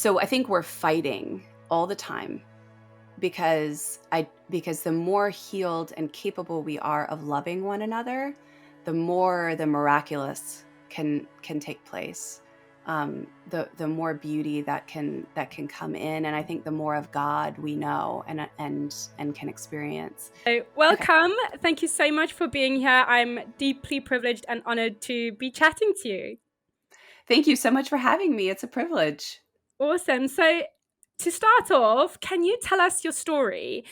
So I think we're fighting all the time because the more healed and capable we are of loving one another, the more the miraculous can take place. The more beauty that can come in, and I think the more of God we know and can experience. So, Okay, welcome. Thank you so much for being here. I'm deeply privileged and honored to be chatting to you. thank you so much for having me. It's a privilege. Awesome. So, to start off, can you tell us your story?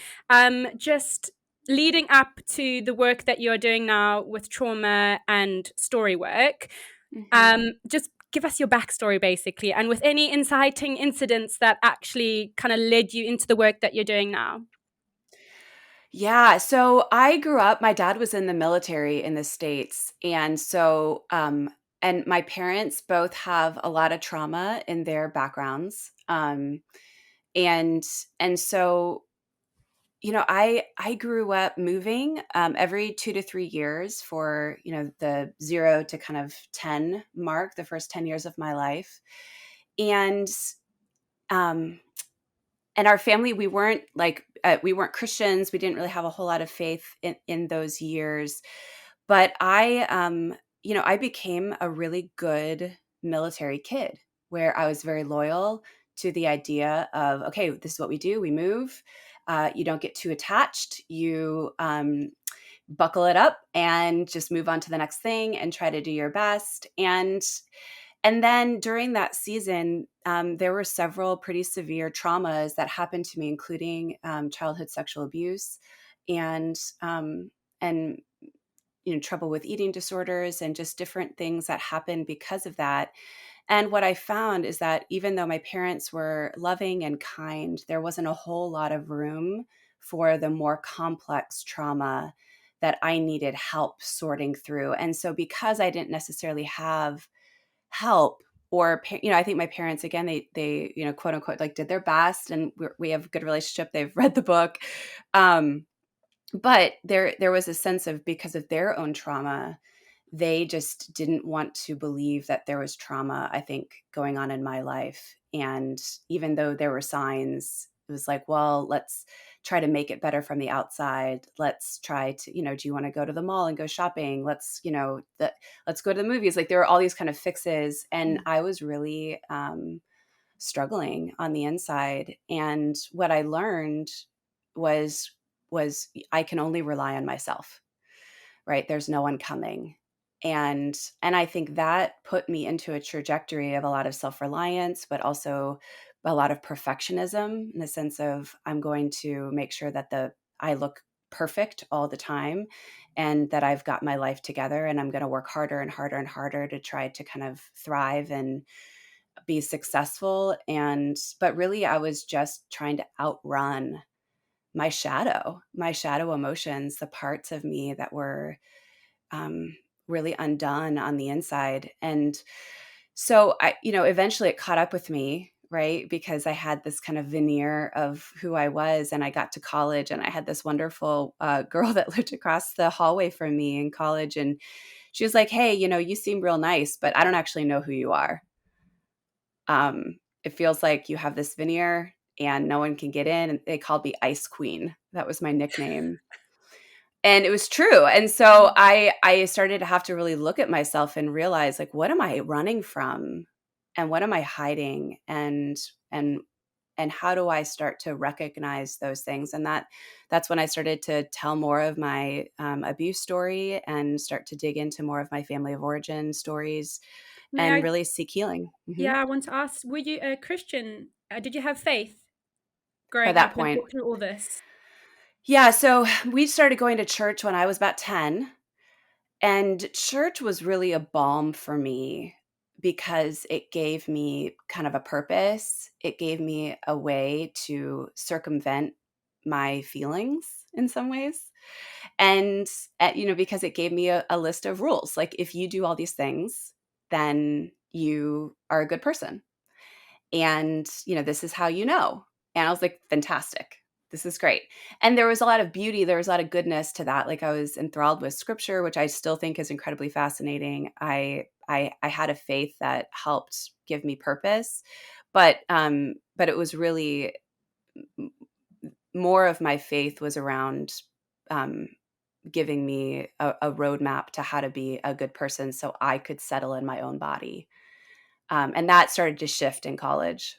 Just leading up to the work that you're doing now with trauma and story work. Mhm. Just give us your backstory, basically, and with any inciting incidents that actually kind of led you into the work that you're doing now. Yeah, so I grew up, my dad was in the military in the States, and my parents both have a lot of trauma in their backgrounds. And and so, I grew up moving, every 2 to 3 years for, the 0 to kind of 10 mark, the first 10 years of my life. And, um and our family, we weren't Christians. We didn't really have a whole lot of faith in those years. But I became a really good military kid where I was very loyal to the idea of, okay, this is what we do. We move. You don't get too attached. You buckle it up and just move on to the next thing and try to do your best. And then during that season, there were several pretty severe traumas that happened to me, including childhood sexual abuse and um, and trouble with eating disorders and just different things that happened because of that. And what I found is that even though my parents were loving and kind, there wasn't a whole lot of room for the more complex trauma that I needed help sorting through. And so because I didn't necessarily have help, or I think my parents, again, they quote unquote, like, did their best, and we have a good relationship. They've read the book. But there was a sense of, because of their own trauma, they just didn't want to believe that there was trauma, I think, going on in my life. And even though there were signs, it was like, well, let's try to make it better from the outside. Let's try to, do you want to go to the mall and go shopping? Let's go to the movies. Like, there were all these kind of fixes. And I was really struggling on the inside. And what I learned was I can only rely on myself, right? There's no one coming. And I think that put me into a trajectory of a lot of self-reliance, but also a lot of perfectionism, in the sense of, I'm going to make sure that the I look perfect all the time, and that I've got my life together, and I'm going to work harder and harder and harder to try to kind of thrive and be successful. And but really, I was just trying to outrun my shadow emotions, the parts of me that were um, really undone on the inside. And so eventually it caught up with me, right? Because I had this kind of veneer of who I was, and I got to college, and I had this wonderful girl that lived across the hallway from me in college. And she was like, hey, you seem real nice, but I don't actually know who you are. It feels like you have this veneer and no one can get in. And they called me Ice Queen. That was my nickname. And it was true. And so I started to have to really look at myself and realize, like, what am I running from, and what am I hiding, and and how do I start to recognize those things? And that's when I started to tell more of my abuse story, and start to dig into more of my family of origin stories, May and I? really seek healing. Yeah, I want to ask, were you a Christian? Did you have faith By growing that up and point, through all this? yeah. So we started going to church when I was about 10. And church was really a balm for me, because it gave me kind of a purpose. It gave me a way to circumvent my feelings in some ways. And, because it gave me a list of rules. Like, if you do all these things, then you are a good person. And, this is how you know. And I was like, fantastic. This is great. And there was a lot of beauty. There was a lot of goodness to that. Like, I was enthralled with scripture, which I still think is incredibly fascinating. I had a faith that helped give me purpose. but it was really more of my faith was around um, giving me a roadmap to how to be a good person so I could settle in my own body. And that started to shift in college.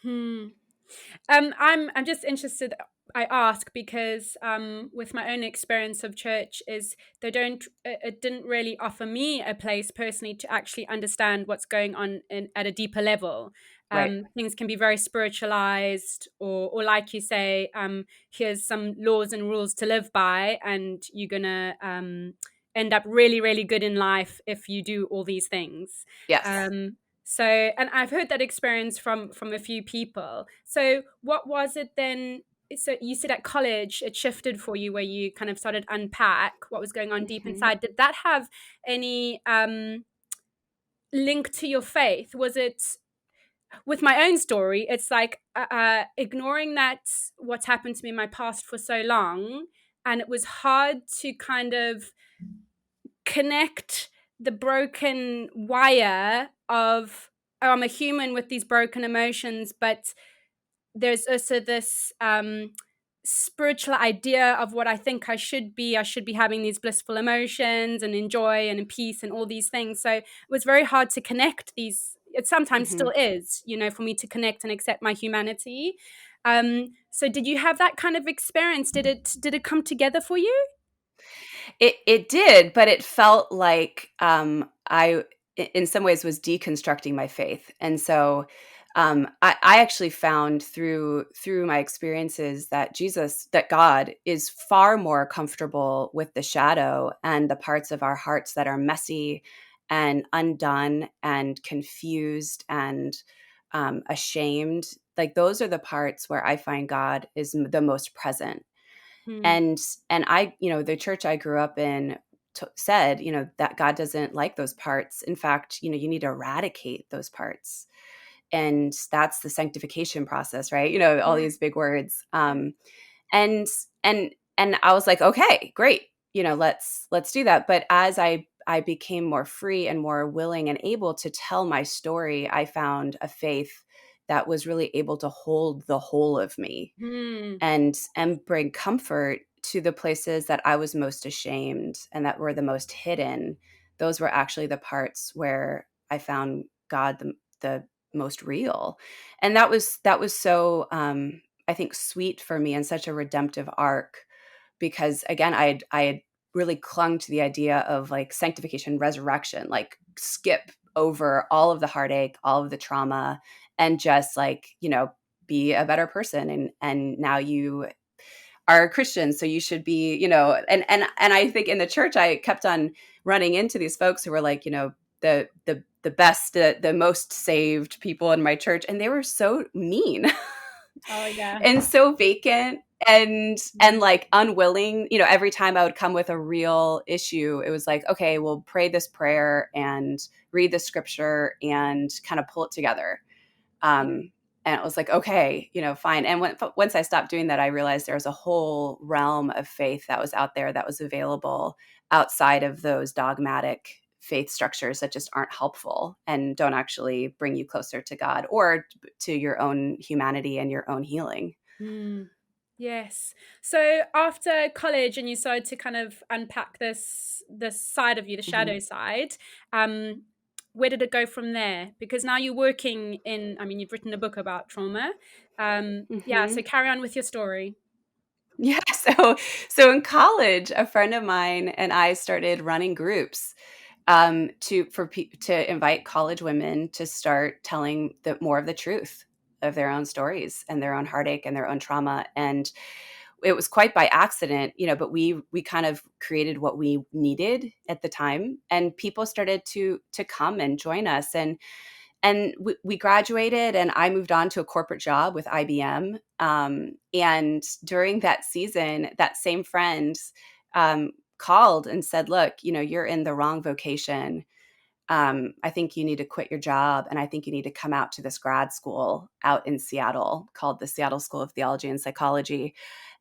Hmm. I'm just interested. I ask because with my own experience of church is they don't it didn't really offer me a place personally to actually understand what's going on at a deeper level. Right. Things can be very spiritualized, or like you say, here's some laws and rules to live by, and you're gonna end up really, really good in life if you do all these things. Yes. Um, so, and I've heard that experience from a few people. So, what was it then? So, you said at college it shifted for you, where you kind of started unpack what was going on deep Hmm. inside. Did that have any link to your faith? Was it with my own story? It's like ignoring that what's happened to me in my past for so long, and it was hard to kind of connect the broken wire of, oh, I'm a human with these broken emotions, but there's also this spiritual idea of what I think I should be. I should be having these blissful emotions and enjoy and in peace and all these things. So it was very hard to connect these. It sometimes Hmm. still is, for me to connect and accept my humanity. So did you have that kind of experience? Did it come together for you? It did, but it felt like in some ways, was deconstructing my faith, and so I actually found through my experiences that God is far more comfortable with the shadow and the parts of our hearts that are messy and undone and confused and ashamed. Like those are the parts where I find God is the most present. Hmm. And I, the church I grew up in said, that God doesn't like those parts. In fact, you need to eradicate those parts. And that's the sanctification process, right? All Yeah. these big words. Yeah. And and I was like, okay, great. Let's do that. But as I became more free and more willing and able to tell my story, I found a faith that was really able to hold the whole of me Hmm. and bring comfort to the places that I was most ashamed and that were the most hidden. Those were actually the parts where I found God the most real. And that was so I think sweet for me and such a redemptive arc because again I had really clung to the idea of like sanctification, resurrection, like skip over all of the heartache, all of the trauma, and just like be a better person. And now you are a Christian, so you should be, and I think in the church I kept on running into these folks who were like, the best, the most saved people in my church, and they were so mean Oh yeah. and so vacant and Mm. like unwilling. Every time I would come with a real issue, it was like, okay, well, pray this prayer and read the scripture and kind of pull it together. Yeah. And it was like, okay, fine. And once I stopped doing that, I realized there was a whole realm of faith that was out there that was available outside of those dogmatic faith structures that just aren't helpful and don't actually bring you closer to God or to your own humanity and your own healing. Mm. Yes. So after college and you started to kind of unpack this side of you, the Hmm. shadow side, um, where did it go from there? Because now you're working in, I mean, you've written a book about trauma. Yeah, so Hmm. carry on with your story. Yeah. So in college, a friend of mine and I started running groups to invite college women to start telling more of the truth of their own stories and their own heartache and their own trauma. And it was quite by accident, but we kind of created what we needed at the time, and people started to come and join us. And we graduated, and I moved on to a corporate job with IBM. And during that season, that same friend called and said, "Look, you're in the wrong vocation. I think you need to quit your job, and I think you need to come out to this grad school out in Seattle called the Seattle School of Theology and Psychology."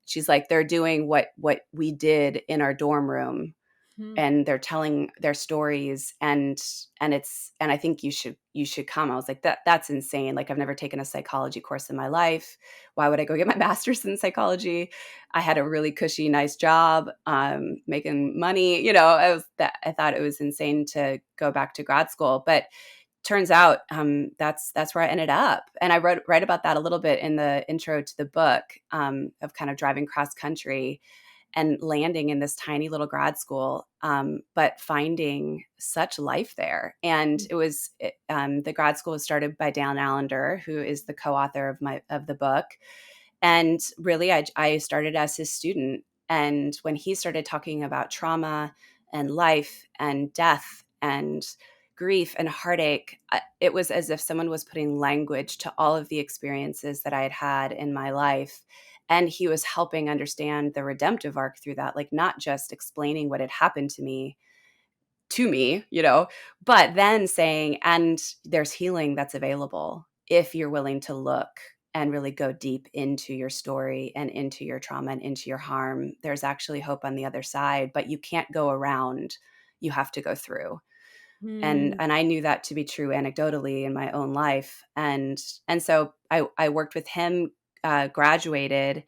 She's like, "They're doing what we did in our dorm room." Hmm. and they're telling their stories, and I think you should come. I was like, that's insane. Like, I've never taken a psychology course in my life. Why would I go get my master's in psychology? I had a really cushy, nice job, making money. I thought it was insane to go back to grad school, but turns out that's where I ended up. And I write about that a little bit in the intro to the book, of kind of driving cross country and landing in this tiny little grad school, but finding such life there. And the grad school was started by Dan Allender, who is the co-author of the book. And really, I started as his student. And when he started talking about trauma and life and death and grief and heartache, it was as if someone was putting language to all of the experiences that I had had in my life. And he was helping understand the redemptive arc through that, like not just explaining what had happened to me, but then saying, and there's healing that's available if you're willing to look and really go deep into your story and into your trauma and into your harm. There's actually hope on the other side, but you can't go around. You have to go through. And Hmm. I knew that to be true anecdotally in my own life. And so I worked with him, graduated,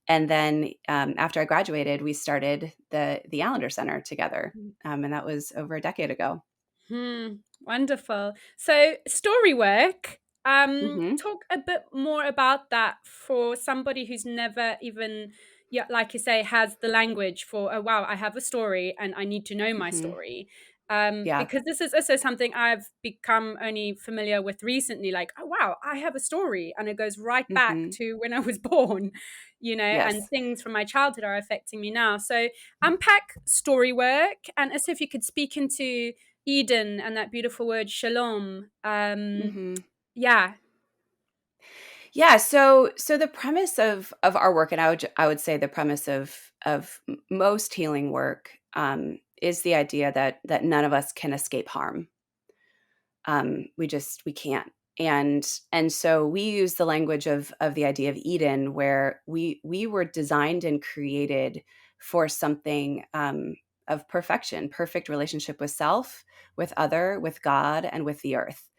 and then after I graduated, we started the Allender Center together, and that was over a decade ago. Hmm, wonderful. So, story work. Hmm. Talk a bit more about that for somebody who's never even, yeah, like you say, has the language for, oh wow, I have a story and I need to know my Hmm. story. Yeah. Because this is also something I've become only familiar with recently. Like, oh wow, I have a story, and it goes right back Hmm. to when I was born, and Yes. things from my childhood are affecting me now. So, unpack story work, and as if you could speak into Eden and that beautiful word shalom. Hmm. Yeah, Yeah. So the premise of our work, and I would say the premise of most healing work, is the idea that none of us can escape harm. We can't. And so we use the language of the idea of Eden, where we were designed and created for something, of perfection, perfect relationship with self, with other, with God, and with the earth.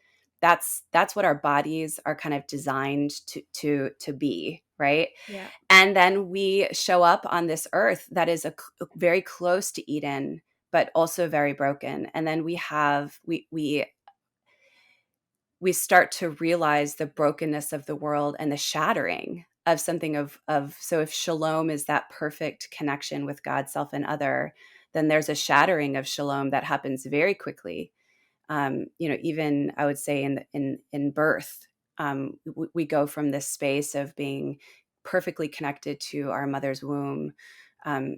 That's what our bodies are kind of designed to be, right? yeah, And then we show up on this earth that is very close to Eden, but also very broken. And then we start to realize the brokenness of the world and the shattering of something of so if shalom is that perfect connection with God, self, and other, then there's a shattering of shalom that happens very quickly. Even I would say in birth, we go from this space of being perfectly connected to our mother's womb,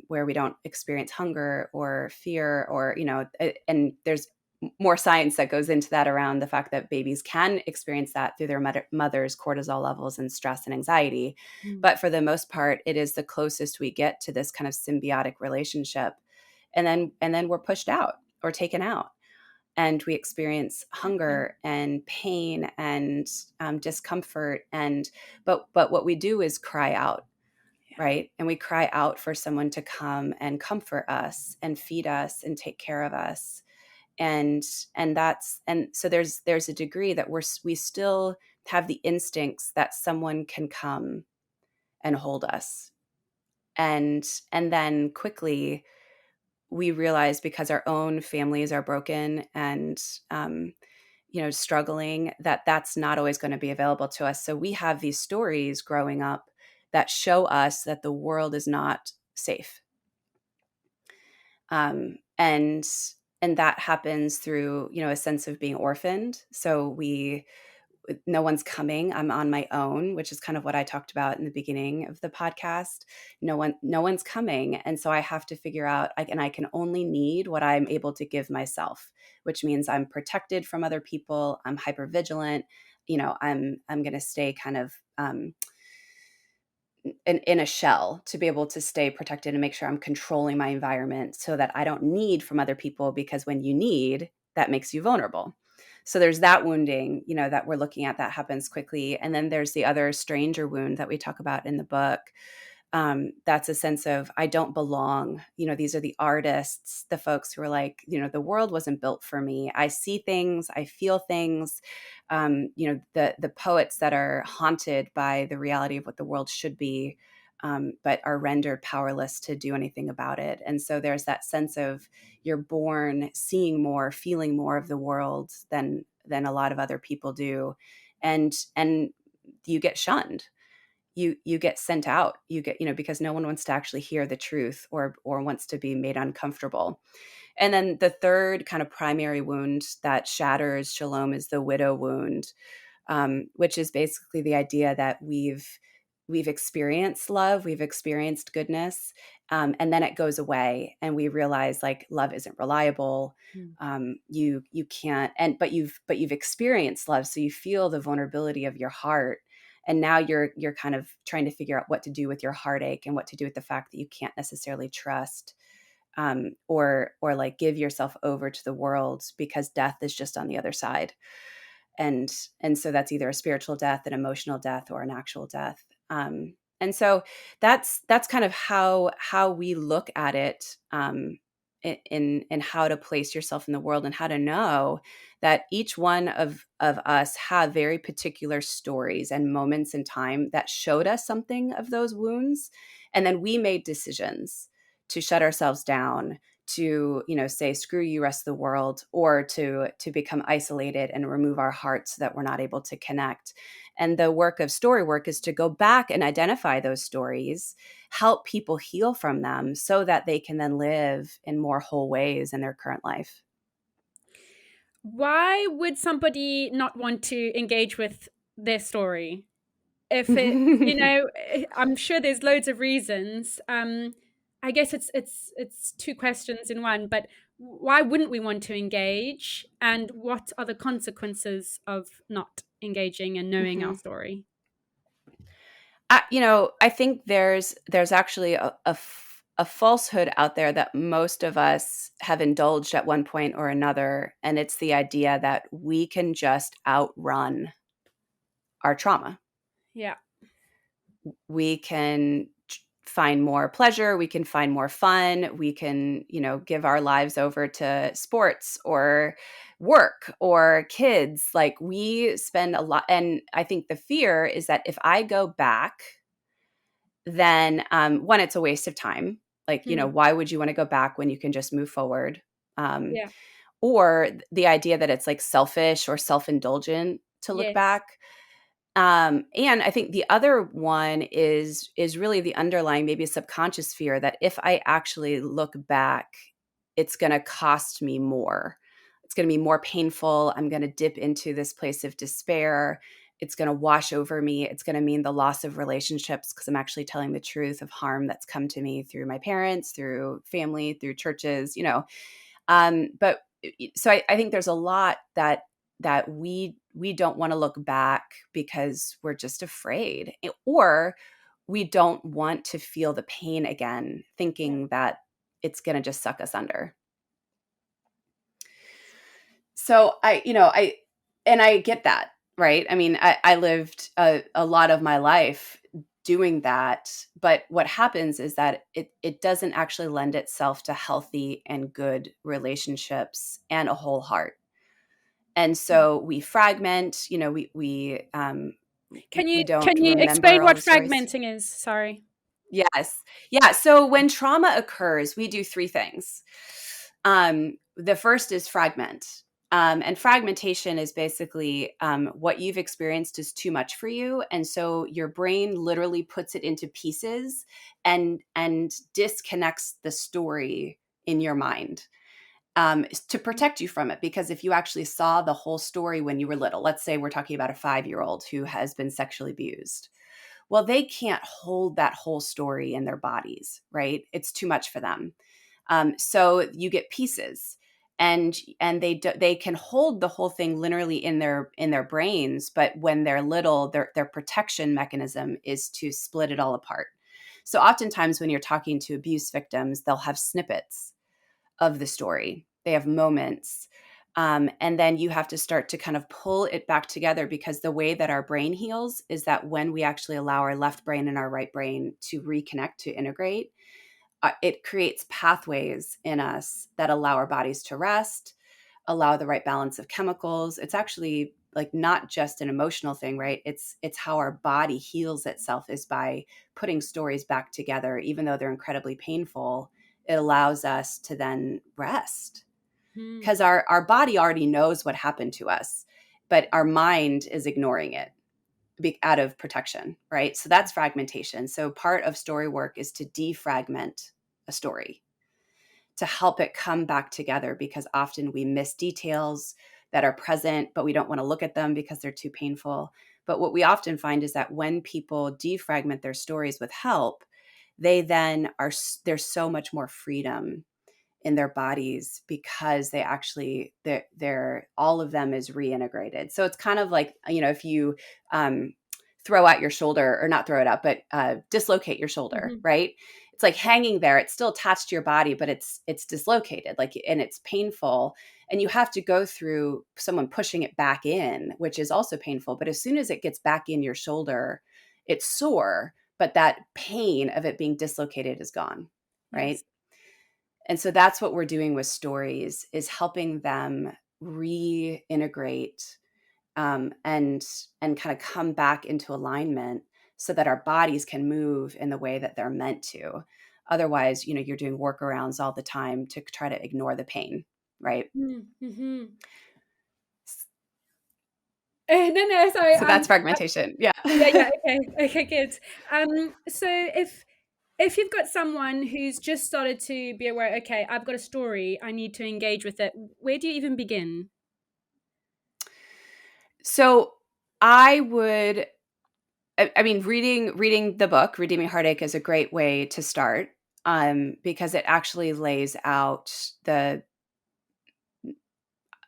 where we don't experience hunger or fear, or and there's more science that goes into that around the fact that babies can experience that through their mother's cortisol levels and stress and anxiety. mm, But for the most part, it is the closest we get to this kind of symbiotic relationship. And then we're pushed out or taken out, and we experience hunger and pain and discomfort. But what we do is cry out, yeah, right? And we cry out for someone to come and comfort us and feed us and take care of us. And so there's a degree that we still have the instincts that someone can come and hold us. And then quickly we realize, because our own families are broken and struggling, that that's not always going to be available to us. So we have these stories growing up that show us that the world is not safe. And that happens through a sense of being orphaned. So no one's coming, I'm on my own, which is kind of what I talked about in the beginning of the podcast. No one's coming, and so I have to figure out, I can only need what I'm able to give myself, which means I'm protected from other people, I'm hyper vigilant, I'm going to stay kind of in a shell to be able to stay protected and make sure I'm controlling my environment so that I don't need from other people, because when you need, that makes you vulnerable. So there's that wounding, that we're looking at, that happens quickly. And then there's the other stranger wound that we talk about in the book, that's a sense of I don't belong. These are the artists, the folks who are like, the world wasn't built for me. I see things, I feel things. The poets that are haunted by the reality of what the world should be, but are rendered powerless to do anything about it. And so there's that sense of you're born seeing more, feeling more of the world than a lot of other people do, and you get shunned, you get sent out, you get, because no one wants to actually hear the truth or wants to be made uncomfortable. And then the third kind of primary wound that shatters shalom is the widow wound, which is basically the idea that we've experienced love, we've experienced goodness, and then it goes away, and we realize like love isn't reliable. Mm. You can't, but you've experienced love, so you feel the vulnerability of your heart, and now you're kind of trying to figure out what to do with your heartache and what to do with the fact that you can't necessarily trust, or like give yourself over to the world, because death is just on the other side. And so that's either a spiritual death, an emotional death, or an actual death. And so that's kind of how we look at it, in how to place yourself in the world, and how to know that each one of us have very particular stories and moments in time that showed us something of those wounds, and then we made decisions to shut ourselves down, to say screw you rest of the world, or to become isolated and remove our hearts so that we're not able to connect. And the work of story work is to go back and identify those stories, help people heal from them so that they can then live in more whole ways in their current life. Why would somebody not want to engage with their story? If it, I'm sure there's loads of reasons. I guess it's two questions in one, but why wouldn't we want to engage? And what are the consequences of not engaging and knowing our Mhm. story? I think there's actually a falsehood out there that most of us have indulged at one point or another, and it's the idea that we can just outrun our trauma. Yeah. We can find more pleasure, we can find more fun, we can, give our lives over to sports or work or kids. Like, we spend a lot, and I think the fear is that if I go back, then one, it's a waste of time. Like, Hmm. why would you want to go back when you can just move forward? Um, Yeah. or the idea that it's like selfish or self-indulgent to look Yes. back. And I think the other one is really the underlying, maybe a subconscious fear that if I actually look back, it's going to cost me more. It's going to be more painful. I'm going to dip into this place of despair. It's going to wash over me. It's going to mean the loss of relationships, because I'm actually telling the truth of harm that's come to me through my parents, through family, through churches. But so I think there's a lot that we don't want to look back because we're just afraid, or we don't want to feel the pain again, Yeah. thinking that it's going to just suck us under. So I get that, right? I mean, I lived a lot of my life doing that, but what happens is that it doesn't actually lend itself to healthy and good relationships and a whole heart. And so we fragment, we don't Can you remember explain all what the stories. fragmenting is? Sorry. Yes. Yeah. So when trauma occurs, we do three things. The first is fragment. And fragmentation is basically, what you've experienced is too much for you. And so your brain literally puts it into pieces and disconnects the story in your mind, to protect you from it. Because if you actually saw the whole story when you were little, let's say we're talking about a 5-year-old who has been sexually abused, well, they can't hold that whole story in their bodies, right? It's too much for them. So you get pieces, and they can hold the whole thing literally in their brains, but when they're little, their protection mechanism is to split it all apart. So oftentimes when you're talking to abuse victims, they'll have snippets of the story. They have moments. And then you have to start to kind of pull it back together, because the way that our brain heals is that when we actually allow our left brain and our right brain to reconnect, to integrate, it creates pathways in us that allow our bodies to rest, allow the right balance of chemicals. It's actually like not just an emotional thing, right? It's how our body heals itself, is by putting stories back together. Even though they're incredibly painful, it allows us to then rest, Mm. because our body already knows what happened to us, but our mind is ignoring it out of protection, right? So that's fragmentation. So part of story work is to defragment a story, to help it come back together, because often we miss details that are present, but we don't want to look at them because they're too painful. But what we often find is that when people defragment their stories with help, they then there's so much more freedom in their bodies, because they actually they're all of them is reintegrated. So it's kind of like, if you um, throw out your shoulder, or not throw it out, but dislocate your shoulder, Mhm. right? It's like hanging there. It's still attached to your body, but it's dislocated, like, and it's painful. And you have to go through someone pushing it back in, which is also painful. But as soon as it gets back in your shoulder, it's sore, but that pain of it being dislocated is gone, right? Yes. And so that's what we're doing with stories, is helping them reintegrate, and kind of come back into alignment, so that our bodies can move in the way that they're meant to. Otherwise, you're doing workarounds all the time to try to ignore the pain, right? Mhm. No, no, sorry. So that's fragmentation. Yeah. Yeah, yeah. Okay, okay, good. So if you've got someone who's just started to be aware, okay, I've got a story, I need to engage with it. Where do you even begin? So I would, I mean, reading the book Redeeming Heartache is a great way to start, because it actually lays out the,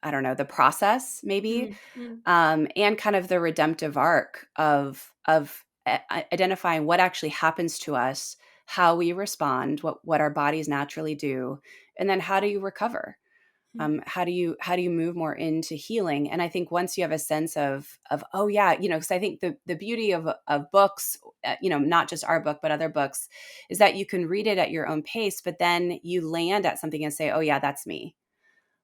I don't know, the process maybe, Mm, mm, and kind of the redemptive arc of identifying what actually happens to us, how we respond, what our bodies naturally do, and then how do you recover? mm, How do you move more into healing? And I think once you have a sense of, oh yeah, because I think the beauty of books, not just our book but other books, is that you can read it at your own pace, but then you land at something and say, oh yeah, that's me.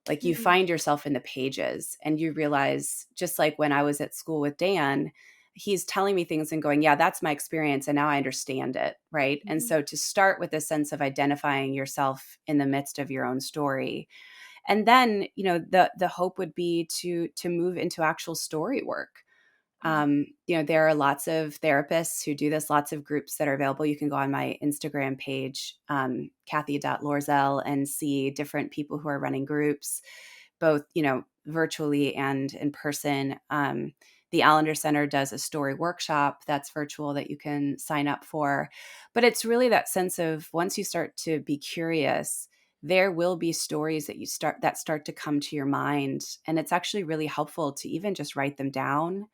Like, you mhm, find yourself in the pages, and you realize, just like when I was at school with Dan, he's telling me things and going, yeah, that's my experience, and now I understand it, right? And mhm, so to start with a sense of identifying yourself in the midst of your own story, and then the hope would be to move into actual story work. mhm, There are lots of therapists who do this, lots of groups that are available. You can go on my Instagram page, Cathy.Loerzel, and see different people who are running groups, both, virtually and in person. The Allender Center does a story workshop that's virtual that you can sign up for. But it's really that sense of, once you start to be curious, there will be stories that start to come to your mind. And it's actually really helpful to even just write them down,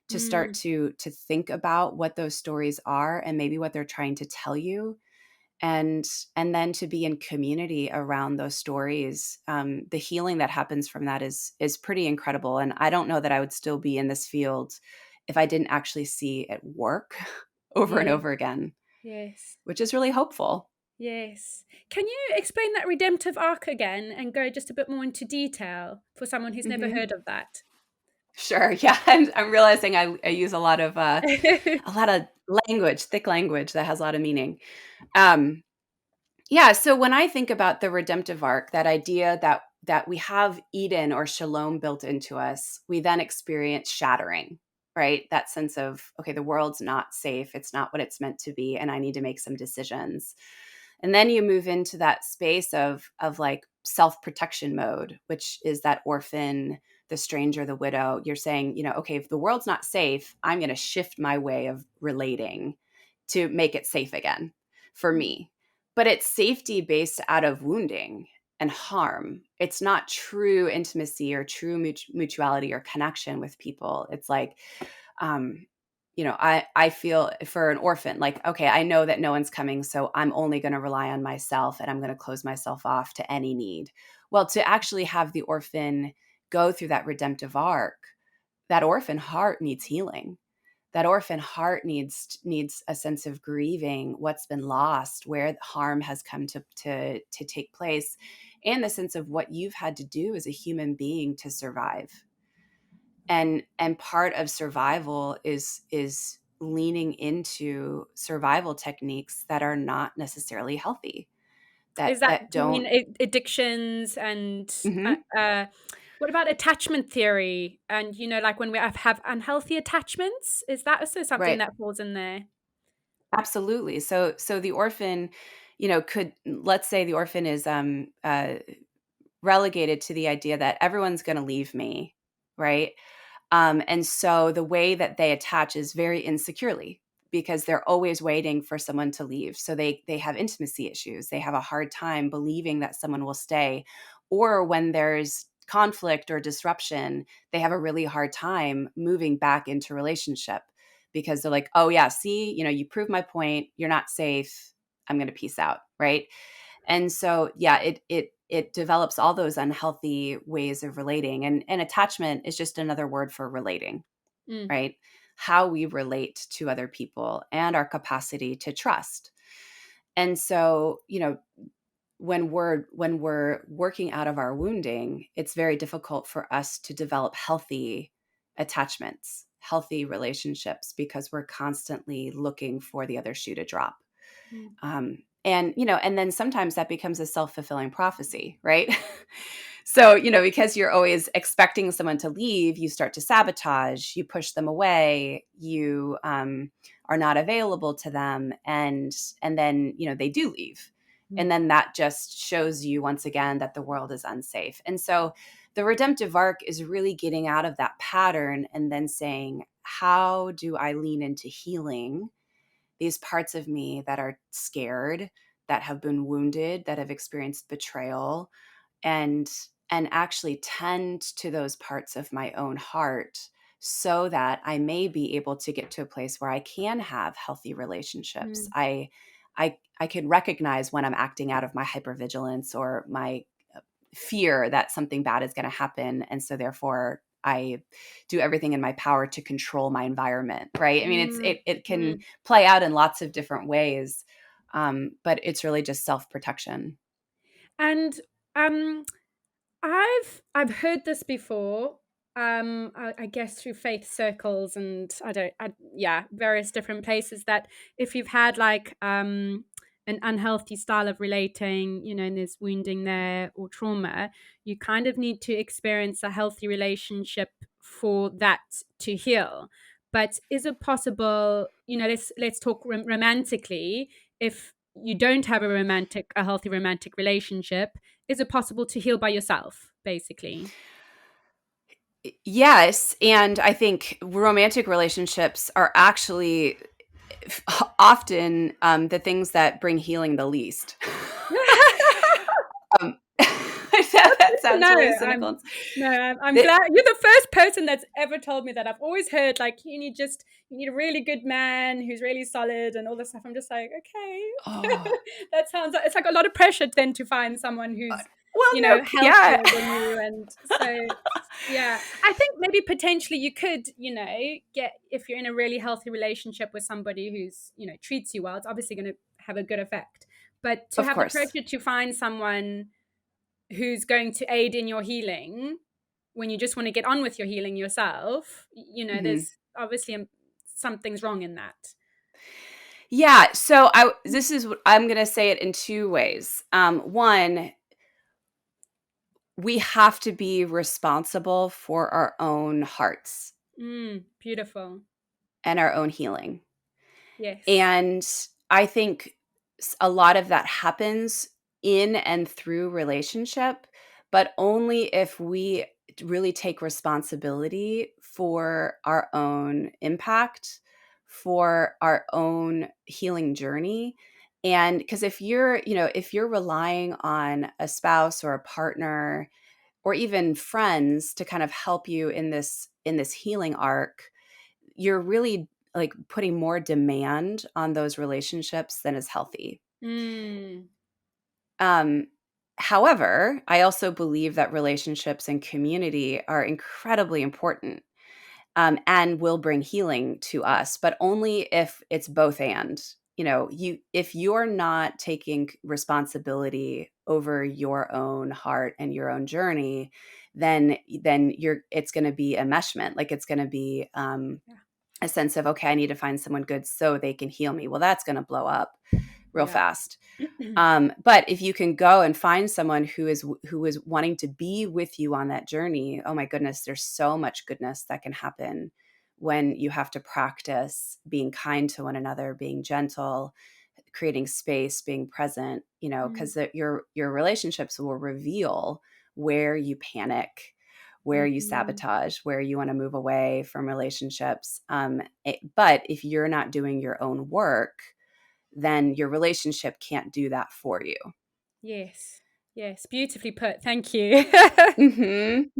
to start mm, to think about what those stories are and maybe what they're trying to tell you, and then to be in community around those stories. The healing that happens from that is pretty incredible, and I don't know that I would still be in this field if I didn't actually see it work over and yeah, over again, yes, which is really hopeful. yes. Can you explain that redemptive arc again and go just a bit more into detail for someone who's never Hmm. heard of that? Sure. Yeah, I'm realizing I use a lot of language, thick language that has a lot of meaning. Um, Yeah, so when I think about the redemptive arc, that idea that we have Eden or shalom built into us, we then experience shattering, right? That sense of, okay, the world's not safe, it's not what it's meant to be, and I need to make some decisions. And then you move into that space of like self-protection mode, which is that orphan, the stranger, the widow. You're saying, okay, if the world's not safe, I'm going to shift my way of relating to make it safe again for Mm, me. But it's safety based out of wounding and harm. It's not true intimacy or true mutuality or connection with people. It's like, um, I feel for an orphan, like, okay, I know that no one's coming, so I'm only going to rely on myself, and I'm going to close myself off to any need. Well, to actually have the orphan go through that redemptive arc, that orphan heart needs healing. That orphan heart needs a sense of grieving what's been lost, where harm has come to take place, and the sense of what you've had to do as a human being to survive. And part of survival is leaning into survival techniques that are not necessarily healthy, Is that, that do you mean don't. addictions and Mhm. what about attachment theory? And, like when we have unhealthy attachments, is that also something Right. that falls in there? Absolutely. So the orphan, could, let's say the orphan is relegated to the idea that everyone's going to leave me, right? And so the way that they attach is very insecurely, because they're always waiting for someone to leave. So they have intimacy issues. They have a hard time believing that someone will stay. Or when there's conflict or disruption, they have a really hard time moving back into relationship, because they're like, oh yeah, see, you prove my point. You're not safe. I'm going to peace out, right? And so, yeah, it develops all those unhealthy ways of relating, and attachment is just another word for relating, Mm, right? How we relate to other people and our capacity to trust. And so, when we're working out of our wounding, it's very difficult for us to develop healthy attachments, healthy relationships, because we're constantly looking for the other shoe to drop. mm, And then sometimes that becomes a self-fulfilling prophecy, right? So, because you're always expecting someone to leave, you start to sabotage, you push them away, you are not available to them, and then they do leave, mm, and then that just shows you once again that the world is unsafe. And so the redemptive arc is really getting out of that pattern and then saying, how do I lean into healing these parts of me that are scared, that have been wounded, that have experienced betrayal, and actually tend to those parts of my own heart, so that I may be able to get to a place where I can have healthy relationships. mm, I can recognize when I'm acting out of my hypervigilance or my fear that something bad is going to happen, and so therefore I do everything in my power to control my environment, right? I mean, mm, it can mm. play out in lots of different ways, but it's really just self-protection. And um, I've heard this before. I guess through faith circles and yeah, various different places, that if you've had like an unhealthy style of relating, and there's wounding there or trauma, you kind of need to experience a healthy relationship for that to heal. But is it possible, let's talk romantically, if you don't have a healthy romantic relationship, is it possible to heal by yourself, basically? Yes, and I think romantic relationships are actually often the things that bring healing the least. That Good to sounds know. really cynical. I'm It- glad you're the first person that's ever told me that. I've always heard like you need a really good man who's really solid and all this stuff. I'm just like, okay, oh, that sounds like it's like a lot of pressure then to find someone who's well, no, yeah, healthier than you. And so yeah, I think maybe potentially you could, get, if you're in a really healthy relationship with somebody who's, treats you well, it's obviously going to have a good effect. But to of have the course, pressure to find someone who's going to aid in your healing when you just want to get on with your healing yourself, hmm there's obviously something's wrong in that. yeah. So this is what I'm going to say it in two ways. One, we have to be responsible for our own hearts Beautiful. and our own healing. Yes. And I think a lot of that happens in and through relationship, but only if we really take responsibility for our own impact, for our own healing journey. And because if you're relying on a spouse or a partner or even friends to kind of help you in this healing arc, you're really like putting more demand on those relationships than is healthy. Mm. Um, However, I also believe that relationships and community are incredibly important, and will bring healing to us, but only if it's both and. You know, if you're not taking responsibility over your own heart and your own journey, then you're it's going to be a meshment. Like it's going to be Yeah. a sense of, okay, I need to find someone good so they can heal me. Well, that's going to blow up real Yeah. fast. But if you can go and find someone who is wanting to be with you on that journey, oh my goodness, there's so much goodness that can happen when you have to practice being kind to one another, being gentle, creating space, being present, Mm. because your relationships will reveal where you panic, where you Mhm. sabotage, where you want to move away from relationships. But if you're not doing your own work, then your relationship can't do that for you. Yes. Yes, beautifully put, thank you. Mhm.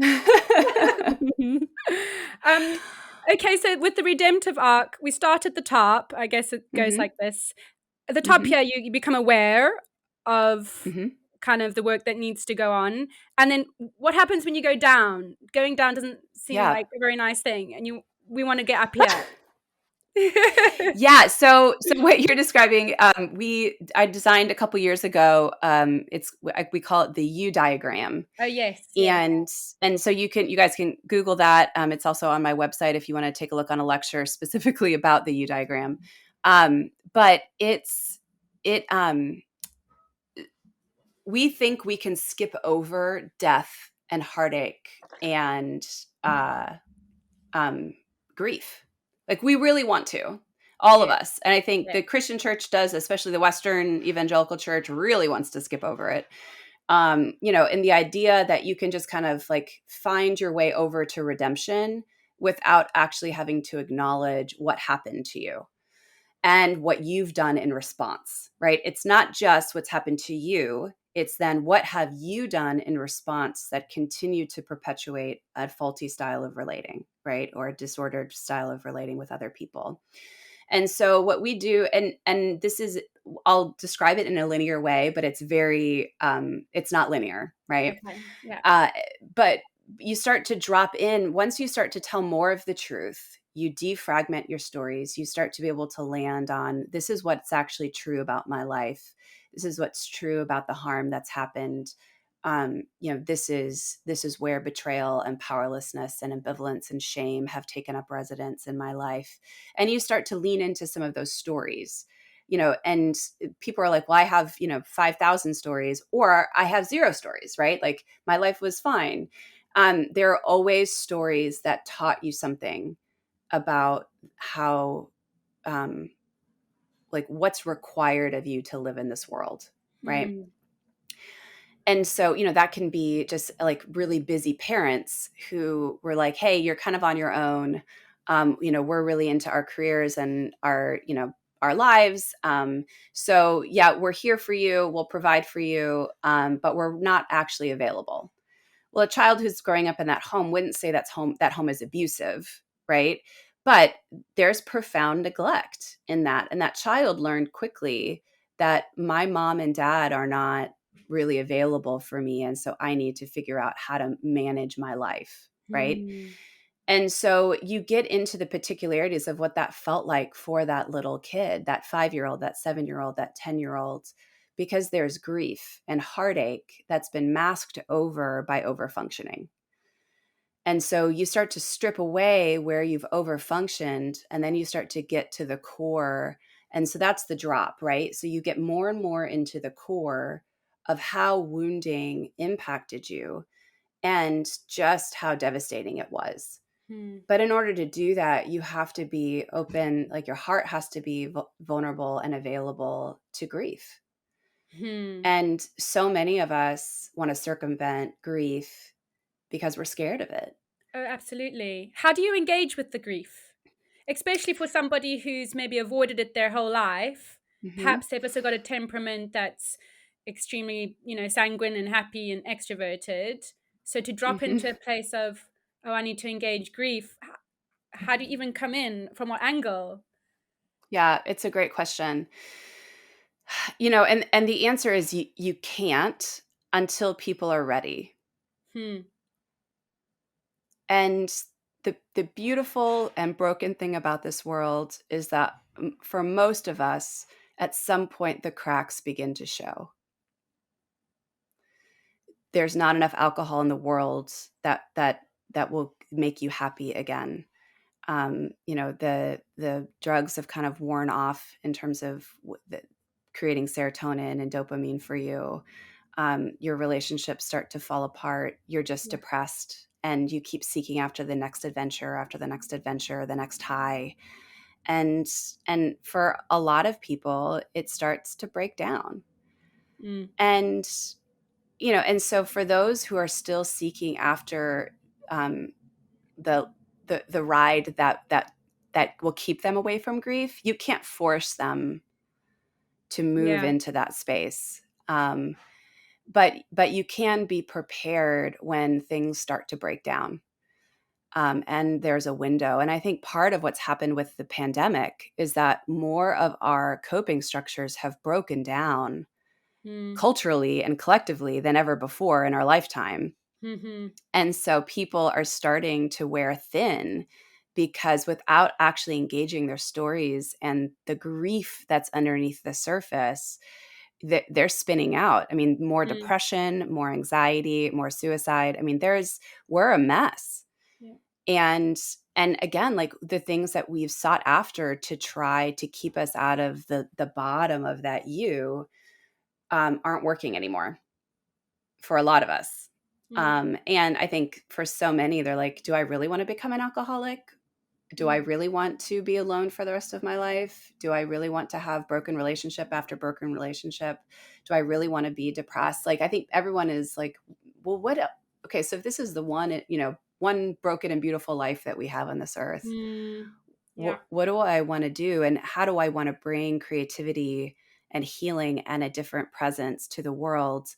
Um, okay, so with the redemptive arc, we start at the top. I guess it goes Mhm. like this. At the top Mhm. here, you become aware of Mhm. kind of the work that needs to go on. And then what happens when you go down? Going down doesn't seem Yeah. like a very nice thing, and we wanna get up here. Yeah, so what you're describing, I designed a couple years ago, we call it the U diagram. Oh, yes, yes. And so you guys can Google that. It's also on my website if you wanna take a look on a lecture specifically about the U diagram. But it, we think we can skip over death and heartache and uh, um, grief. Like we really want to, all of Yes, us. And I think yes. the Christian church does, especially the Western evangelical church, really wants to skip over it. And the idea that you can just kind of like find your way over to redemption without actually having to acknowledge what happened to you and what you've done in response, right? It's not just what's happened to you. It's then what have you done in response that continue to perpetuate a faulty style of relating, right? Or a disordered style of relating with other people. And so what we do, and this is, I'll describe it in a linear way, but it's not linear, right? Okay, yeah. Uh, but you start to drop in, once you start to tell more of the truth, you defragment your stories, you start to be able to land on, this is what's actually true about my life. This is what's true about the harm that's happened. This is where betrayal and powerlessness and ambivalence and shame have taken up residence in my life. And you start to lean into some of those stories, and people are like, well, I have, 5,000 stories, or I have 0 stories, right? Like my life was fine. There are always stories that taught you something about how, um, like what's required of you to live in this world, right? Mm, And so, that can be just like really busy parents who were like, hey, you're kind of on your own. We're really into our careers and our lives. So yeah, we're here for you. We'll provide for you. But we're not actually available. Well, a child who's growing up in that home wouldn't say that home is abusive, right? But there's profound neglect in that. And that child learned quickly that my mom and dad are not really available for me. And so I need to figure out how to manage my life, right? mm, And so you get into the particularities of what that felt like for that little kid, that 5-year-old, that 7-year-old, that 10-year-old, because there's grief and heartache that's been masked over by overfunctioning. And so you start to strip away where you've overfunctioned, and then you start to get to the core. And so that's the drop, right? So you get more and more into the core of how wounding impacted you and just how devastating it was. mm, But in order to do that, you have to be open, like your heart has to be vulnerable and available to grief. hmm. And so many of us want to circumvent grief because we're scared of it. Oh, absolutely. How do you engage with the grief? Especially for somebody who's maybe avoided it their whole life. Hmm. Perhaps they've also got a temperament that's extremely, sanguine and happy and extroverted. So to drop Hmm. into a place of, oh, I need to engage grief, how do you even come in? From what angle? Yeah, it's a great question. And the answer is you can't. until people are ready. Hmm. And the beautiful and broken thing about this world is that for most of us, at some point the cracks begin to show. There's not enough alcohol in the world that will make you happy again. The drugs have kind of worn off in terms of creating serotonin and dopamine for you. Your relationships start to fall apart. You're just Yeah. depressed, and you keep seeking after the next adventure, after the next adventure, the next high. And and for a lot of people, it starts to break down. Mm. And and so for those who are still seeking after um, the the ride that will keep them away from grief, you can't force them to move Yeah. into that space. But you can be prepared when things start to break down. And there's a window. And I think part of what's happened with the pandemic is that more of our coping structures have broken down Mm. culturally and collectively than ever before in our lifetime. Mm-hmm. And so people are starting to wear thin because without actually engaging their stories and the grief that's underneath the surface, they're spinning out. I mean, more Mm. depression, more anxiety, more suicide. I mean, we're a mess. Yeah. And and again, like the things that we've sought after to try to keep us out of the bottom of that aren't working anymore for a lot of us. Mm. And I think for so many, they're like, do I really want to become an alcoholic? Do I Mm. really want to be alone for the rest of my life? Do I really want to have broken relationship after broken relationship? Do I really want to be depressed? Like, I think everyone is like, well, okay, so if this is the one, one broken and beautiful life that we have on this earth, Mm. Yeah. what do I want to do? And how do I want to bring creativity and healing and a different presence to the world?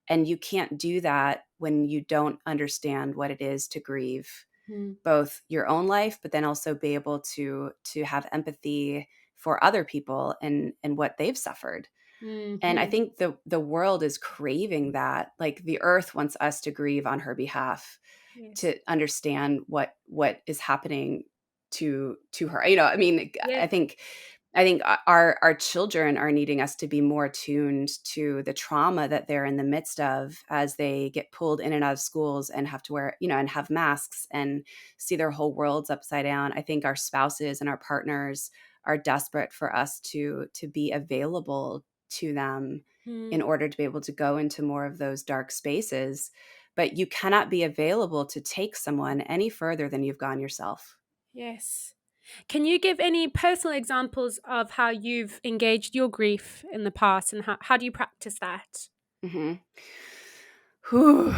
And you can't do that when you don't understand what it is to grieve Mm. both your own life, but then also be able to have empathy for other people and what they've suffered. And I Mm-hmm. think the world is craving that. Like the earth wants us to grieve on her behalf, Yes. to understand what is happening to her. I mean, Yes. I think our children are needing us to be more tuned to the trauma that they're in the midst of as they get pulled in and out of schools and have to wear, and have masks and see their whole worlds upside down. I think our spouses and our partners are desperate for us to be available to them in Mm. order to be able to go into more of those dark spaces. But you cannot be available to take someone any further than you've gone yourself. Yes. Can you give any personal examples of how you've engaged your grief in the past, and how do you practice that? Hmm. Whew.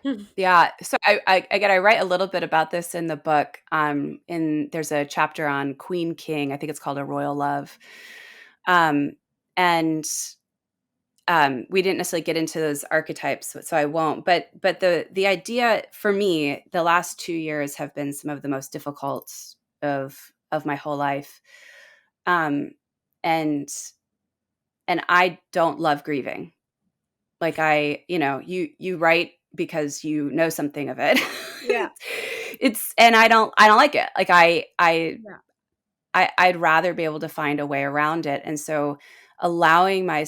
Hmm. Yeah. So I write a little bit about this in the book. There's a chapter on Queen King. I think it's called A Royal Love. Um, and we didn't necessarily get into those archetypes, so I won't. But the idea for me, the last 2 years have been some of the most difficult of my whole life. Um, and and I don't love grieving. Like you write because you know something of it. Yeah. And I don't like it. Like Yeah. I'd rather be able to find a way around it. And so allowing my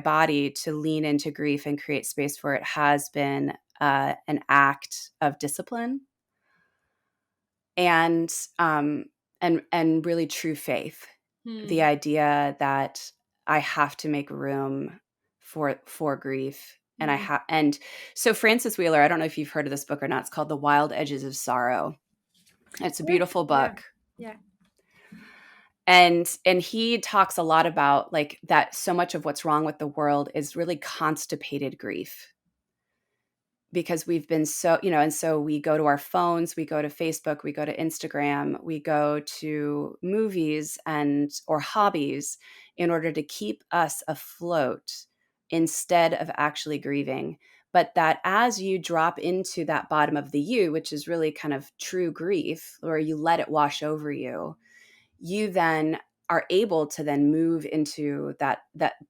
body to lean into grief and create space for it has been an act of discipline and um and really true faith. The Hmm. idea that I have to make room for grief. Hmm. And so Francis Wheeler, I don't know if you've heard of this book or not. It's called The Wild Edges of Sorrow. It's a Yes. beautiful Yeah. book. Yeah. And he talks a lot about like that so much of what's wrong with the world is really constipated grief because we've been and so we go to our phones, we go to Facebook, we go to Instagram, we go to movies and or hobbies in order to keep us afloat instead of actually grieving. But that as you drop into that bottom of the U, which is really kind of true grief, where you let it wash over you, you then are able to then move into that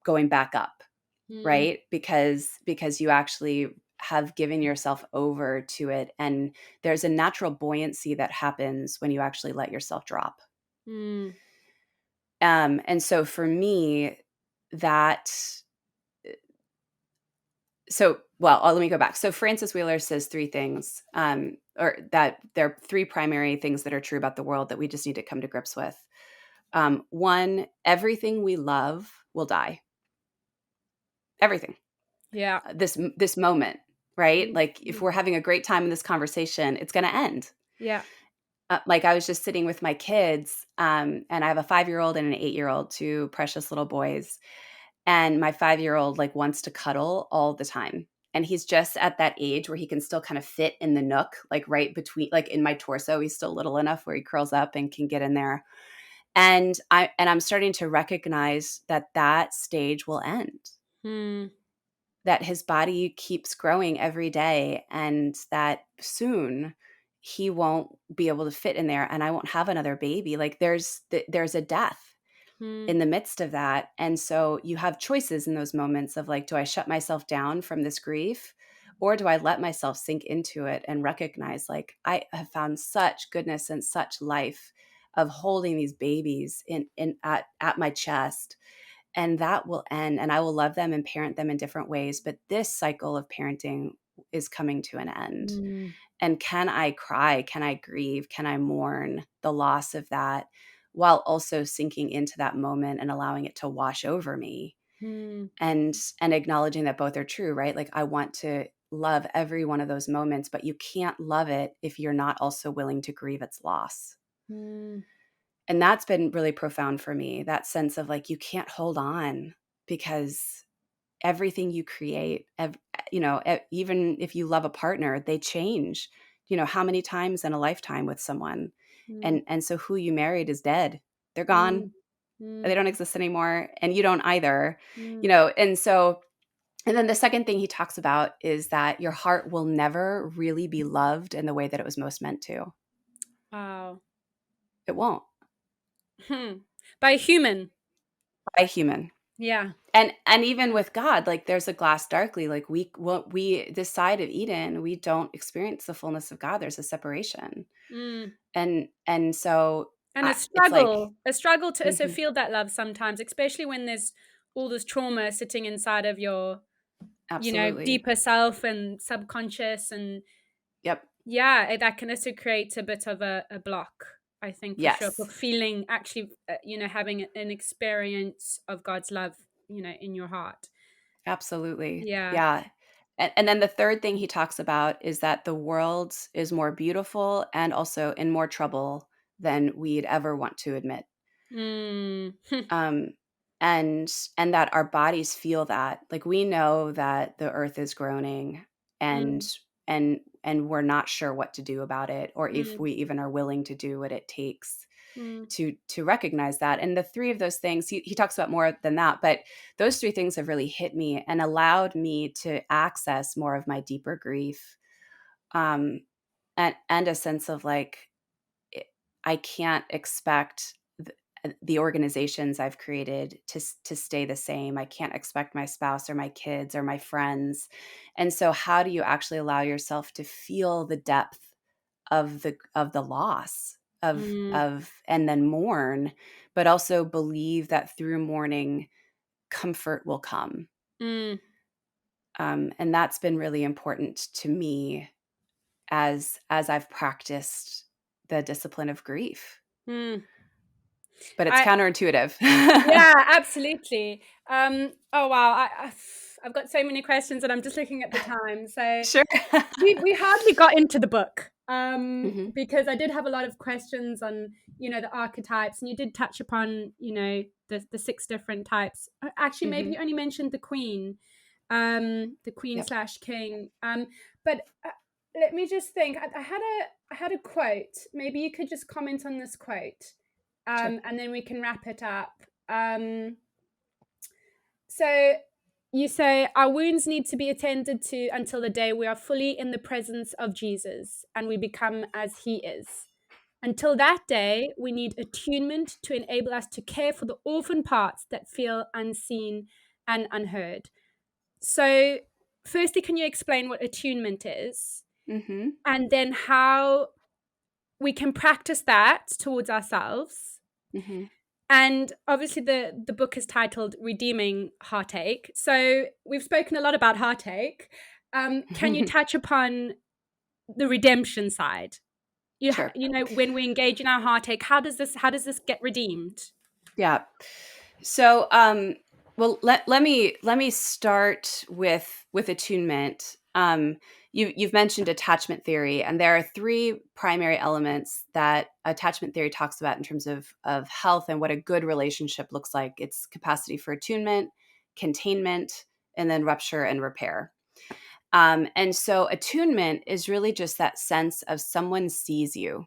going back up. Mm. right? Because you actually have given yourself over to it, and there's a natural buoyancy that happens when you actually let yourself drop. Mm. And so for me, that well, let me go back. So Francis Wheeler says three things, or that there are three primary things that are true about the world that we just need to come to grips with. One, everything we love will die. Everything. Yeah. This moment, right? Mm. Like if Mm. we're having a great time in this conversation, it's going to end. Yeah. Like I was just sitting with my kids, and I have a 5-year-old and an 8-year-old, two precious little boys. And my 5-year-old like wants to cuddle all the time. And he's just at that age where he can still kind of fit in the nook, like right between, like in my torso. He's still little enough where he curls up and can get in there. And I'm starting to recognize that that stage will end, Mm. that his body keeps growing every day, and that soon he won't be able to fit in there, and I won't have another baby. Like there's a death Mm. in the midst of that. And so you have choices in those moments of like, do I shut myself down from this grief, or do I let myself sink into it and recognize like I have found such goodness and such life of holding these babies in at my chest, and that will end, and I will love them and parent them in different ways, but this cycle of parenting is coming to an end. Mm. And can I cry? Can I grieve? Can I mourn the loss of that while also sinking into that moment and allowing it to wash over me, Mm. and acknowledging that both are true, right? Like I want to love every one of those moments, but you can't love it if you're not also willing to grieve its loss. Mm. And that's been really profound for me, that sense of like you can't hold on, because everything you create, even if you love a partner, they change, how many times in a lifetime with someone. Mm. And so who you married is dead. They're gone. Mm. Mm. They don't exist anymore, and you don't either. Mm. And so, and then the second thing he talks about is that your heart will never really be loved in the way that it was most meant to. Wow. It won't. Hmm. By a human. By a human. Yeah. And even with God, like there's a glass darkly, like we this side of Eden, we don't experience the fullness of God. There's a separation. Mm. And so And it's like, a struggle to also mhm, feel that love sometimes, especially when there's all this trauma sitting inside of your, absolutely. deeper self and subconscious. And Yep. yeah, that can also create a bit of a block, I think, for sure, for Yes. feeling actually, having an experience of God's love, in your heart. Absolutely. Yeah. Yeah. And then the third thing he talks about is that the world is more beautiful and also in more trouble than we'd ever want to admit. Mm. Um, and that our bodies feel that. Like we know that the earth is groaning, and Mm. and we're not sure what to do about it, or if Mm. we even are willing to do what it takes Mm. to recognize that. And the three of those things, he talks about more than that, but those three things have really hit me and allowed me to access more of my deeper grief, um and a sense of like, it- I can't expect the organizations I've created to stay the same. I can't expect my spouse or my kids or my friends. And so how do you actually allow yourself to feel the depth of the loss Mm. of and then mourn, but also believe that through mourning comfort will come. Mm. And that's been really important to me as I've practiced the discipline of grief, Mm. but it's I counterintuitive. Yeah, absolutely. Oh wow, I've got so many questions, and I'm just looking at the time. So Sure. we hardly got into the book, Mhm. because I did have a lot of questions on, the archetypes, and you did touch upon, the six different types. Actually, maybe Mhm. you only mentioned the queen Yep. slash king. But let me just think. I had a quote. Maybe you could just comment on this quote, Sure. and then we can wrap it up. So you say, our wounds need to be attended to until the day we are fully in the presence of Jesus and we become as he is. Until that day, we need attunement to enable us to care for the orphan parts that feel unseen and unheard. So, firstly, can you explain what attunement is? Mhm. And then how we can practice that towards ourselves. Mhm. And obviously, the book is titled Redeeming Heartache. So, we've spoken a lot about heartache. Can you touch upon the redemption side? Sure. When we engage in our heartache, how does this get redeemed? Yeah. So, well, let me start with attunement. You've mentioned attachment theory, and there are three primary elements that attachment theory talks about in terms of health and what a good relationship looks like. It's capacity for attunement, containment, and then rupture and repair. And so, attunement is really just that sense of someone sees you,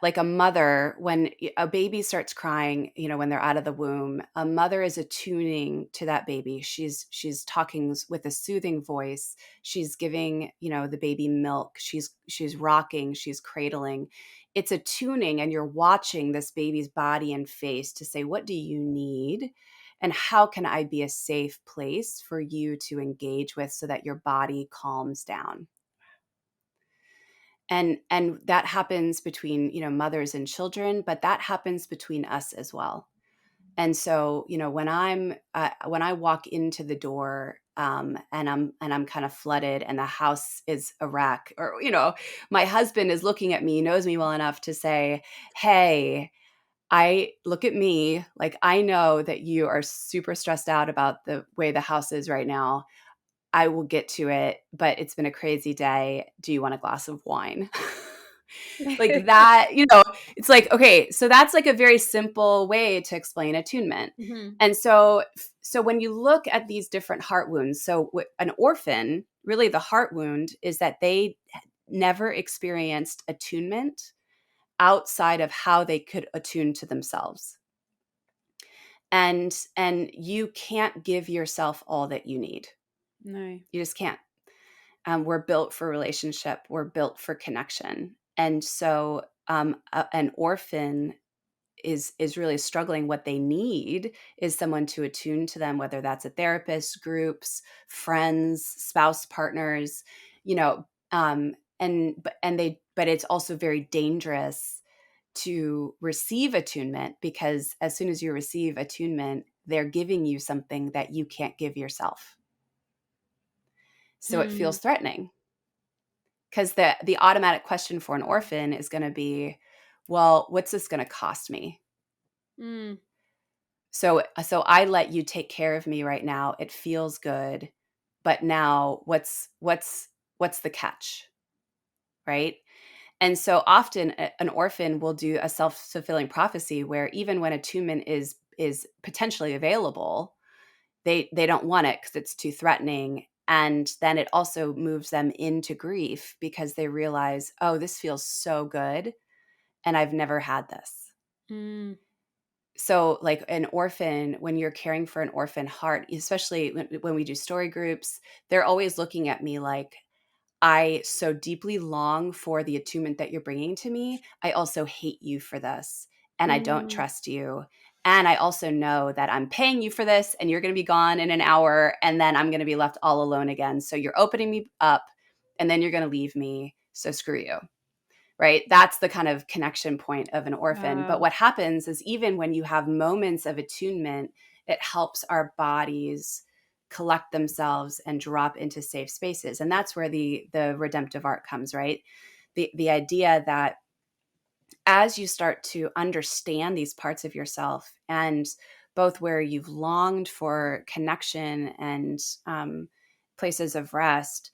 like a mother when a baby starts crying, when they're out of the womb. A mother is attuning to that baby. She's talking with a soothing voice. She's giving, the baby milk. She's rocking, she's cradling. It's attuning, and you're watching this baby's body and face to say, what do you need, and how can I be a safe place for you to engage with so that your body calms down. And that happens between, mothers and children, but that happens between us as well. And so, when I walk into the door, and I'm kind of flooded and the house is a wreck, or my husband is looking at me, knows me well enough to say, hey, I look at me, like, I know that you are super stressed out about the way the house is right now. I will get to it, but it's been a crazy day. Do you want a glass of wine? Like that, it's like, okay, so that's like a very simple way to explain attunement. Mhm. And so when you look at these different heart wounds, so an orphan, really the heart wound is that they never experienced attunement outside of how they could attune to themselves. And you can't give yourself all that you need. No. You just can't. We're built for relationship. We're built for connection. And so, an orphan is really struggling. What they need is someone to attune to them, whether that's a therapist, groups, friends, spouse, partners, you know. But it's also very dangerous to receive attunement, because as soon as you receive attunement, they're giving you something that you can't give yourself. So it Mm. feels threatening. Because the automatic question for an orphan is going to be, well, what's this going to cost me? Mm. So I let you take care of me right now. It feels good, but now what's the catch, right? And so often an orphan will do a self-fulfilling prophecy where even when attunement is potentially available, they don't want it because it's too threatening. And then it also moves them into grief because they realize, oh, this feels so good and I've never had this. Mm. So, like an orphan, when you're caring for an orphan heart, especially when we do story groups, they're always looking at me like, I so deeply long for the attunement that you're bringing to me. I also hate you for this, and I don't Mm. trust you. And I also know that I'm paying you for this, and you're going to be gone in an hour, and then I'm going to be left all alone again. So you're opening me up, and then you're going to leave me. So screw you. Right? That's the kind of connection point of an orphan. But Wow. what happens is, even when you have moments of attunement, it helps our bodies collect themselves and drop into safe spaces. And that's where the redemptive arc comes, right? The idea that as you start to understand these parts of yourself, and both where you've longed for connection and places of rest,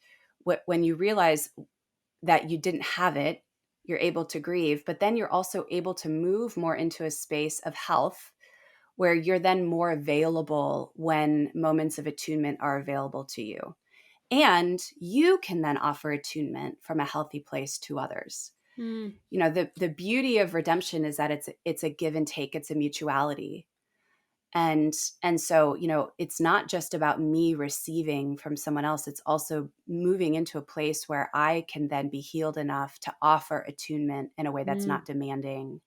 when you realize that you didn't have it, you're able to grieve, but then you're also able to move more into a space of health where you're then more available when moments of attunement are available to you. And you can then offer attunement from a healthy place to others. Mm. The beauty of redemption is that it's a give and take, it's a mutuality. And so, it's not just about me receiving from someone else, it's also moving into a place where I can then be healed enough to offer attunement in a way that's Mm. not demanding.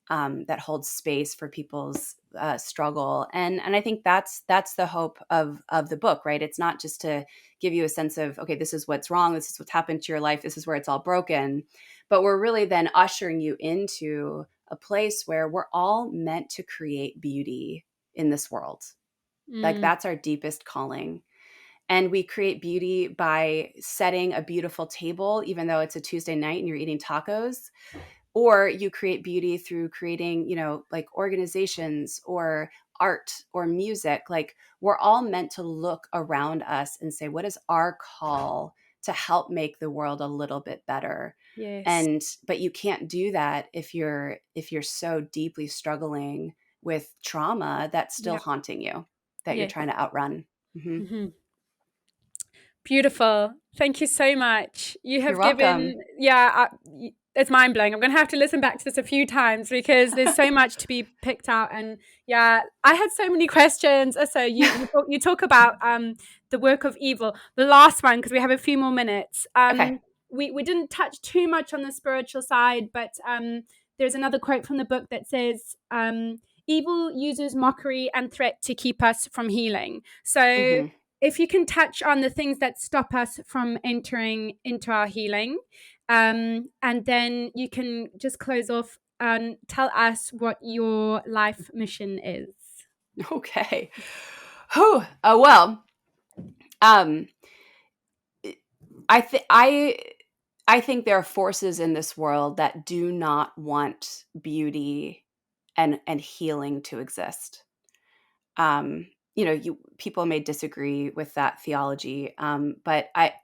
that holds space for people's struggle. And I think that's the hope of the book, right? It's not just to give you a sense of, okay, this is what's wrong, this is what's happened to your life, this is where it's all broken, but we're really then ushering you into a place where we're all meant to create beauty in this world. Like Mm. that's our deepest calling. And we create beauty by setting a beautiful table, even though it's a Tuesday night and you're eating tacos. Or you create beauty through creating, like organizations or art or music. Like we're all meant to look around us and say, what is our call to help make the world a little bit better? Yes. And but you can't do that if you're so deeply struggling with trauma that's still Yeah. haunting you, that you're Yes. trying to outrun. Hmm. Mhm. Beautiful. Thank you so much. You You're have welcome. given, it's mind blowing. I'm going to have to listen back to this a few times because there's so much to be picked out. And yeah, I had so many questions. So you talk about the work of evil. The last one, because we have a few more minutes. Okay. We didn't touch too much on the spiritual side, but there's another quote from the book that says, "Evil uses mockery and threat to keep us from healing." So Hmm. if you can touch on the things that stop us from entering into our healing, and then you can just close off and tell us what your life mission is. Okay. Well, um, I think I think there are forces in this world that do not want beauty and healing to exist. You people may disagree with that theology, but I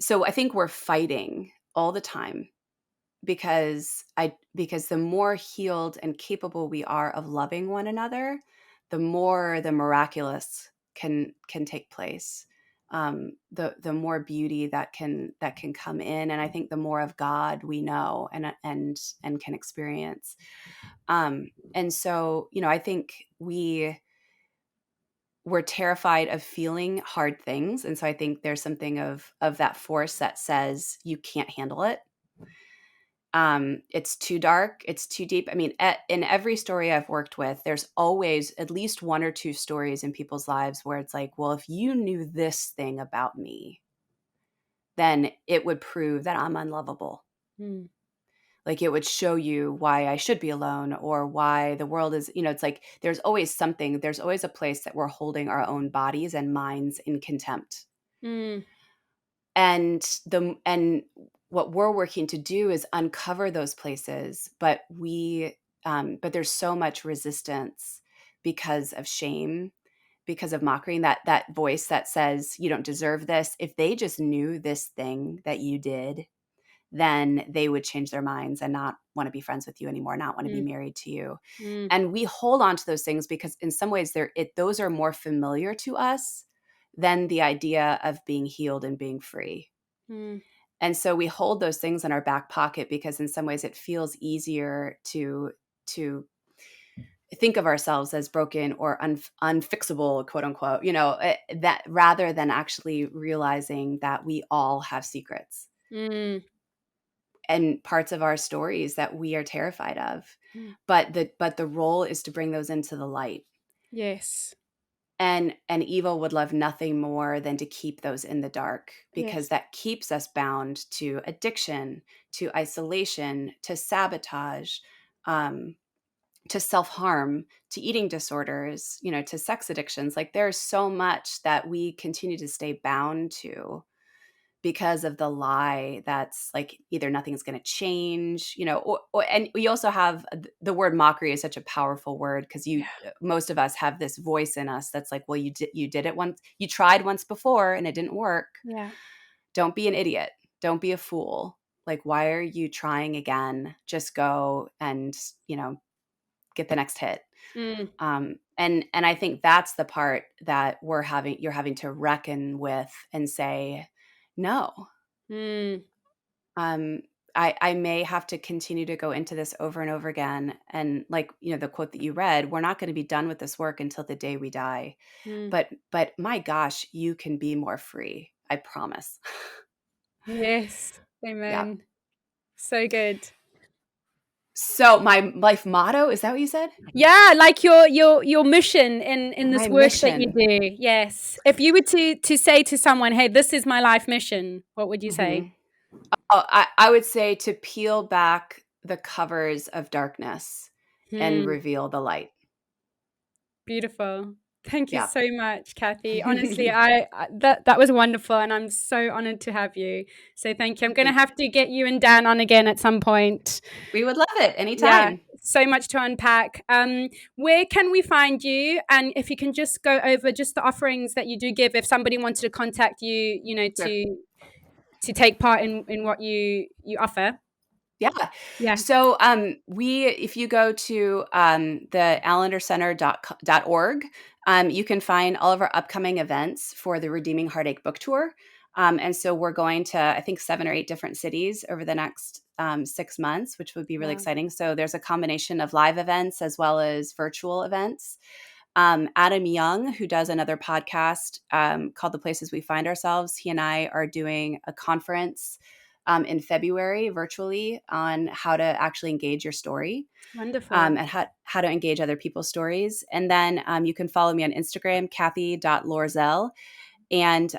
so I think we're fighting all the time because the more healed and capable we are of loving one another, the more the miraculous can take place. The more beauty that can come in, and I think the more of God we know and can experience. And so, I think we're terrified of feeling hard things, and so I think there's something of that force that says you can't handle it. It's too dark, it's too deep. I mean, in every story I've worked with, there's always at least one or two stories in people's lives where it's like, well, if you knew this thing about me, then it would prove that I'm unlovable. Mm, Like it would show you why I should be alone or why the world is, it's like there's always a place that we're holding our own bodies and minds in contempt. mm, And what we're working to do is uncover those places, but there's so much resistance because of shame, because of mockery, and that voice that says you don't deserve this. If they just knew this thing that you did, then they would change their minds and not want to be friends with you anymore, not want to be mm, married to you. mm, And we hold on to those things because in some ways those are more familiar to us than the idea of being healed and being free. mm, And so we hold those things in our back pocket because in some ways it feels easier to think of ourselves as broken or unfixable, quote unquote, that rather than actually realizing that we all have secrets mm, and parts of our stories that we are terrified of. mm. But the role is to bring those into the light. Yes. And evil would love nothing more than to keep those in the dark because Yes. that keeps us bound to addiction, to isolation, to sabotage, um, to self-harm, to eating disorders, to sex addictions. Like there's so much that we continue to stay bound to because of the lie that's like either nothing's going to change, and we also have the word mockery is such a powerful word because Yeah. most of us have this voice in us that's like, well, you did it once, you tried once before and it didn't work. Yeah. Don't be an idiot. Don't be a fool. Like, why are you trying again? Just go and, get the next hit. Mm, And I think that's the part that you're having to reckon with and say, no. mm, um, I may have to continue to go into this over and over again. And like, the quote that you read, we're not going to be done with this work until the day we die. mm. But my gosh, you can be more free. I promise. Yes. Yeah. Amen. So good. So my life motto, is that what you said? Yeah, like your mission in My this work that you mission. do. Yes. If you were to say to someone, "Hey, this is my life mission," what would you say? Mhm. Oh, I would say to peel back the covers of darkness and Hmm. reveal the light. Beautiful. Thank you Yeah. so much, Cathy. Honestly, I that was wonderful, and I'm so honored to have you. So thank you. I'm gonna Thank have to get you and Dan on again at some point. We would love it Yeah, anytime. so much to unpack. Where can we find you? And if you can just go over just the offerings that you do give, if somebody wanted to contact you, Sure. to take part in what you offer. Yeah. Yeah, So, we if you go to, the allendercenter.org, you can find all of our upcoming events for the Redeeming Heartache book tour. And so we're going to, I think, 7 or 8 different cities over the next, 6 months, which would be really wow, exciting. So there's a combination of live events as well as virtual events. Adam Young, who does another podcast called The Places We Find Ourselves, he and I are doing a conference in February virtually on how to actually engage your story, wonderful, and how to engage other people's stories. And then you can follow me on Instagram, Cathy.Loerzel. And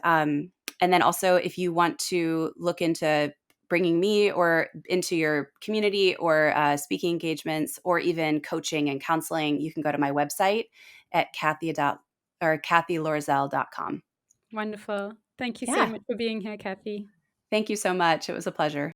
then also, if you want to look into bringing me or into your community or speaking engagements or even coaching and counseling, you can go to my website at Cathyloerzel.com. wonderful. Thank you so Yeah. much for being here, Cathy. Thank you so much. It was a pleasure.